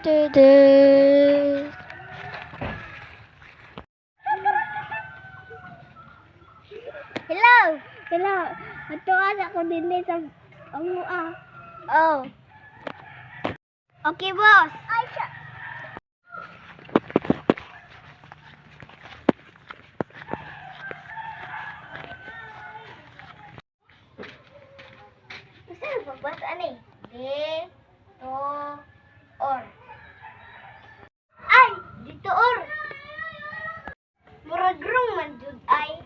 Hello! Hello! Matuan ako din sa Oh. Okay, boss. Ay, siya. Kasi nagbabasa na eh. Dito-or. Ay! Dito-or! Muragrong man jud ay.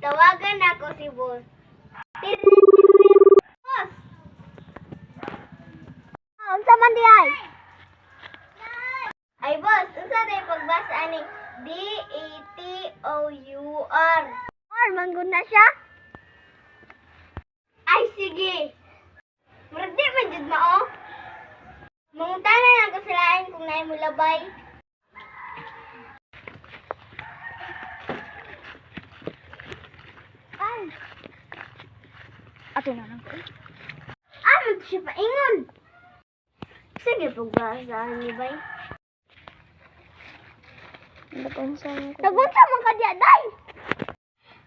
Tawagan ako si boss. Boss! Unsa man di ay? Ay boss, unsa day pagbasa ani? D-A-T-O-U-R. Or mangguna siya? Ay sige. Murag di man jud mao. Mangutana lang ko sa lain kung naay mo labay. Ay. Ato na lang ko. Ano siya paingon? Sige, pagbasahan niyo ba? Nagunsa man ka diya, day!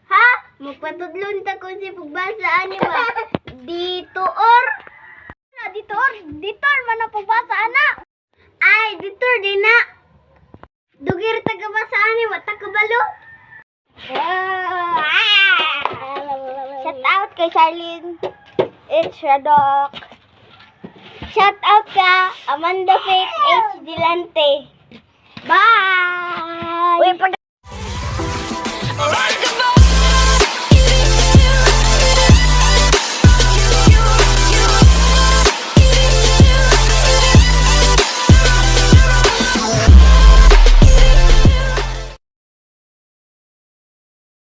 Ha? Magpatudlon ta ko si pagbasaan niyo ba? Dito-or? Dito-or man ang pagbasaan na! Ay, dito-or din na! Dugir taga-basaan niyo, matakabalo! Shout out kay Charlene H. Radok. Shout out ka Amanda Faith H. Dilante. Bye!